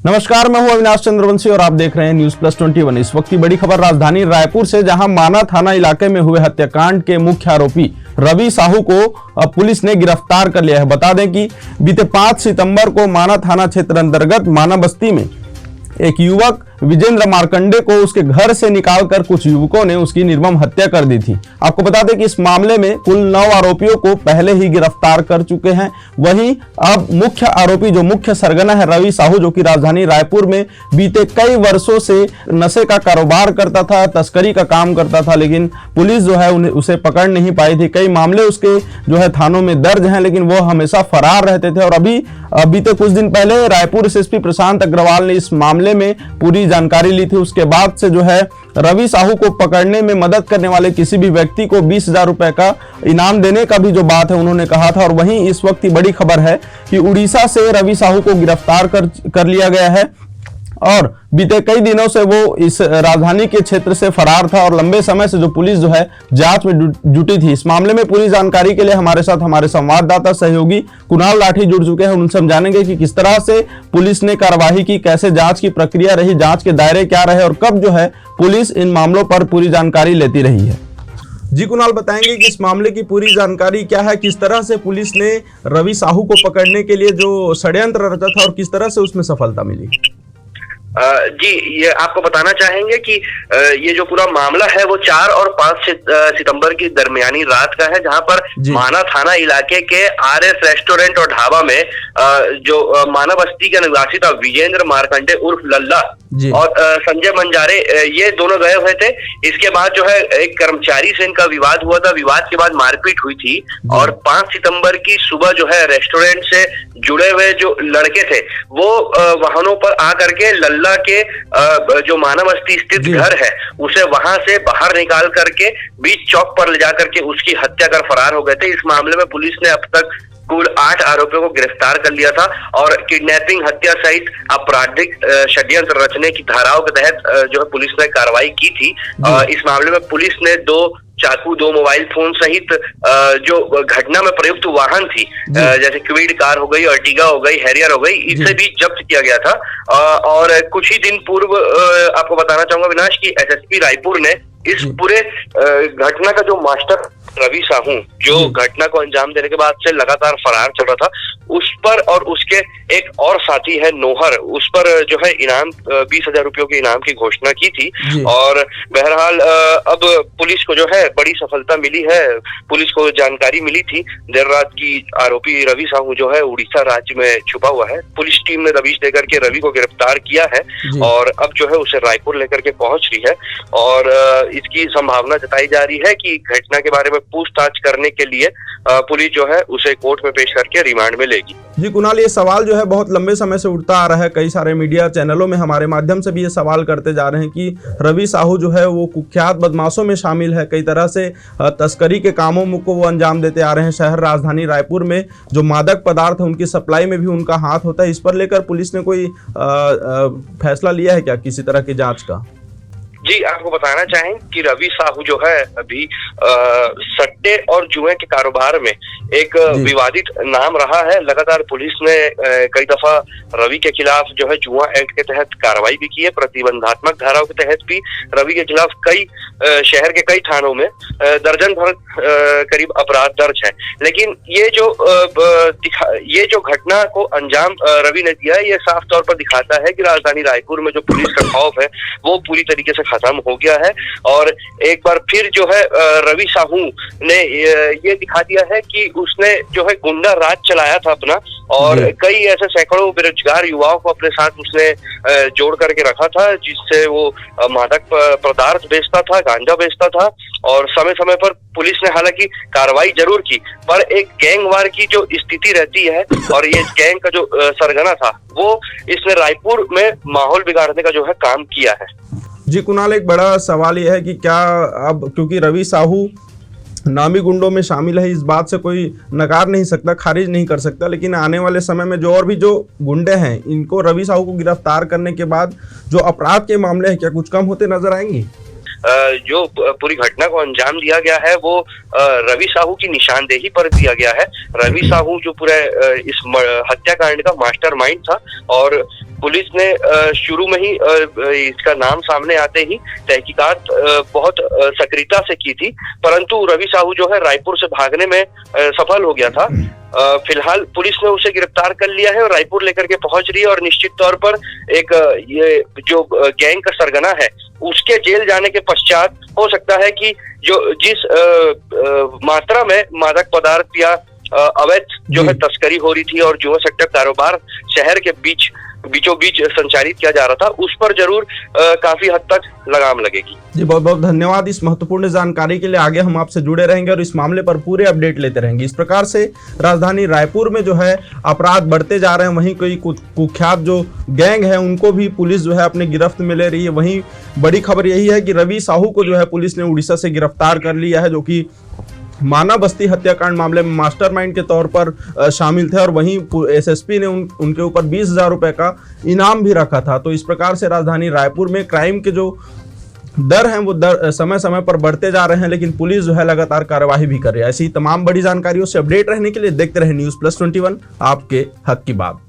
नमस्कार, मैं हूं अविनाश चंद्रवंशी और आप देख रहे हैं न्यूज प्लस 21। इस वक्त की बड़ी खबर राजधानी रायपुर से, जहां माना थाना इलाके में हुए हत्याकांड के मुख्य आरोपी रवि साहू को पुलिस ने गिरफ्तार कर लिया है। बता दें कि बीते 5 सितंबर को माना थाना क्षेत्र अंतर्गत माना बस्ती में एक युवक विजेंद्र मार्कंडे को उसके घर से निकालकर कुछ युवकों ने उसकी निर्मम हत्या कर दी थी। आपको बता दें कि इस मामले में कुल 9 आरोपियों को पहले ही गिरफ्तार कर चुके हैं। वहीं अब मुख्य आरोपी जो मुख्य सरगना है रवि साहू, जो कि राजधानी रायपुर में बीते कई वर्षों से नशे का कारोबार करता था, तस्करी का काम करता था, लेकिन पुलिस जो है उसे पकड़ नहीं पाई थी। कई मामले उसके जो है थानों में दर्ज हैं, लेकिन वो हमेशा फरार रहते थे। और अभी बीते कुछ दिन पहले रायपुर एसएसपी प्रशांत अग्रवाल ने इस मामले में पूरी जानकारी ली थी। उसके बाद से जो है रवि साहू को पकड़ने में मदद करने वाले किसी भी व्यक्ति को 20,000 रुपए का इनाम देने का भी जो बात है उन्होंने कहा था। और वहीं इस वक्त की बड़ी खबर है कि उड़ीसा से रवि साहू को गिरफ्तार कर लिया गया है और बीते कई दिनों से वो इस राजधानी के क्षेत्र से फरार था और लंबे समय से जो पुलिस जो है जांच में जुटी थी। इस मामले में पूरी जानकारी के लिए हमारे साथ हमारे संवाददाता सहयोगी कुणाल लाठी जुड़ चुके हैं। उनसे हम जानेंगे कि किस तरह से पुलिस ने कार्रवाई की, कैसे जांच की प्रक्रिया रही, जांच के दायरे क्या रहे और कब जो है पुलिस इन मामलों पर पूरी जानकारी लेती रही है। जी कुणाल, बताएंगे कि इस मामले की पूरी जानकारी क्या है, किस तरह से पुलिस ने रवि साहू को पकड़ने के लिए जो षड्यंत्र रचा था और किस तरह से उसमें सफलता मिली। जी, ये आपको बताना चाहेंगे कि ये जो पूरा मामला है वो 4 और 5 सितंबर की दरमियानी रात का है, जहां पर माना थाना इलाके के आरएस रेस्टोरेंट और ढाबा में जो माना बस्ती के निवासी था विजेंद्र मार्कंडे उर्फ लल्ला और संजय मंजारे, ये दोनों गए हुए थे। इसके बाद जो है एक कर्मचारी से इनका विवाद हुआ था। विवाद के बाद मारपीट हुई थी और 5 सितंबर की सुबह जो है रेस्टोरेंट से जुड़े हुए जो लड़के थे वो वाहनों पर आकर के लल्ला के जो माना बस्ती स्थित घर है उसे वहां से बाहर निकाल करके बीच चौक पर ले जाकर के उसकी हत्या कर फरार हो गए थे। इस मामले में पुलिस ने अब तक कुल 8 आरोपियों को गिरफ्तार कर लिया था और किडनैपिंग, हत्या सहित आपराधिक षड्यंत्र रचने की धाराओं के तहत जो है पुलिस ने कार्रवाई की थी। इस मामले में पुलिस ने 2 चाकू, 2 मोबाइल फोन सहित जो घटना में प्रयुक्त वाहन थी, जैसे क्विड कार हो गई, अर्टिगा हो गई, हैरियर हो गई, इसे भी जब्त किया गया था। और कुछ ही दिन पूर्व आपको बताना चाहूंगा विनाश की एसएसपी रायपुर ने इस पूरे घटना का जो मास्टर रवि साहू जो घटना को अंजाम देने के बाद से लगातार फरार चल रहा था, उस पर और उसके एक और साथी है नोहर, उस पर जो है इनाम 20,000 रुपयों के इनाम की घोषणा की थी। और बहरहाल अब पुलिस को जो है बड़ी सफलता मिली है। पुलिस को जानकारी मिली थी देर रात की आरोपी रवि साहू जो है उड़ीसा राज्य में छुपा हुआ है। पुलिस टीम ने दबिश देकर के रवि को गिरफ्तार किया है और अब जो है उसे रायपुर लेकर के पहुंच रही है और इसकी संभावना जताई जा रही है कि घटना के बारे में पूछताछ करने के लिए पुलिस जो है उसे कोर्ट में पेश करके रिमांड में लेगी। जी कुणाल, ये सवाल जो है बहुत लंबे समय से उठता आ रहा है। कई सारे मीडिया चैनलों में हमारे माध्यम से भी ये सवाल करते जा रहे हैं कि रवि साहू जो है वो कुख्यात बदमाशों में शामिल है, कई तरह से तस्करी के कामों को वो अंजाम देते आ रहे हैं। शहर राजधानी रायपुर में जो मादक पदार्थ है उनकी सप्लाई में भी उनका हाथ होता है। इस पर लेकर पुलिस ने कोई फैसला लिया है क्या, किसी तरह की जाँच का? जी, आपको बताना चाहें कि रवि साहू जो है अभी सट्टे और जुए के कारोबार में एक विवादित नाम रहा है। लगातार पुलिस ने कई दफा रवि के खिलाफ जो है जुआ एक्ट के तहत कार्रवाई भी की है। प्रतिबंधात्मक धाराओं के तहत भी रवि के खिलाफ कई शहर के कई थानों में दर्जन भर करीब अपराध दर्ज है। लेकिन ये जो घटना को अंजाम रवि ने दिया है, ये साफ तौर पर दिखाता है कि राजधानी रायपुर में जो पुलिस का खौफ है वो पूरी तरीके से खत्म हो गया है। और एक बार फिर जो है रवि साहू ने ये दिखा दिया है कि उसने जो है गुंडा राज चलाया था अपना और कई ऐसे सैकड़ों बेरोजगार युवाओं को अपने साथ उसने जोड़ करके रखा था, जिससे वो मादक पदार्थ बेचता था, गांजा बेचता था। और समय समय पर पुलिस ने हालांकि कार्रवाई जरूर की, पर एक गैंगवार की जो स्थिति रहती है और ये गैंग का जो सरगना था वो इसने रायपुर में माहौल बिगाड़ने का जो है काम किया है। जी कुणाल, एक बड़ा सवाल यह है कि क्या अब क्योंकि रवि साहू नामी गुंडों में शामिल है, इस बात से कोई नकार नहीं सकता, खारिज नहीं कर सकता, लेकिन आने वाले समय में जो और भी जो गुंडे हैं इनको रवि साहू को गिरफ्तार करने के बाद जो अपराध के मामले हैं क्या कुछ कम होते नजर आएंगे? जो पूरी घटना को अंजाम दिया गया है वो रवि साहू की निशानदेही पर दिया गया है। रवि साहू जो पूरे इस हत्याकांड का मास्टरमाइंड था और पुलिस ने शुरू में ही इसका नाम सामने आते ही तहकीकात बहुत सक्रियता से की थी, परंतु रवि साहू जो है रायपुर से भागने में सफल हो गया था। फिलहाल पुलिस ने उसे गिरफ्तार कर लिया है और रायपुर लेकर के पहुंच रही है और निश्चित तौर पर एक ये जो गैंग का सरगना है उसके जेल जाने के पश्चात हो सकता है कि जो जिस मात्रा में मादक पदार्थ या अवैध जो है तस्करी हो रही थी और जुआ सट्टा कारोबार शहर के बीचों बीच संचालित किया जा रहा था, उस पर जरूर काफी हद तक लगाम लगेगी। जी बहुत बहुत धन्यवाद इस महत्वपूर्ण जानकारी के लिए। आगे हम आपसे जुड़े रहेंगे और इस मामले पर पूरे अपडेट लेते रहेंगे। इस प्रकार से राजधानी रायपुर में जो है अपराध बढ़ते जा रहे हैं, वहीं कोई कुख्यात जो गैंग है उनको भी पुलिस जो है अपने गिरफ्त में ले रही है। वहीं बड़ी खबर यही है कि रवि साहू को जो है पुलिस ने उड़ीसा से गिरफ्तार कर लिया है, जो कि माना बस्ती हत्याकांड मामले में मास्टरमाइंड के तौर पर शामिल थे और वहीं एसएसपी ने उनके ऊपर 20,000 रुपए का इनाम भी रखा था। तो इस प्रकार से राजधानी रायपुर में क्राइम के जो दर हैं वो दर समय समय पर बढ़ते जा रहे हैं, लेकिन पुलिस जो है लगातार कार्यवाही भी कर रही है। ऐसी तमाम बड़ी जानकारियों से अपडेट रहने के लिए देखते रहे News Plus 21, आपके हक की बात।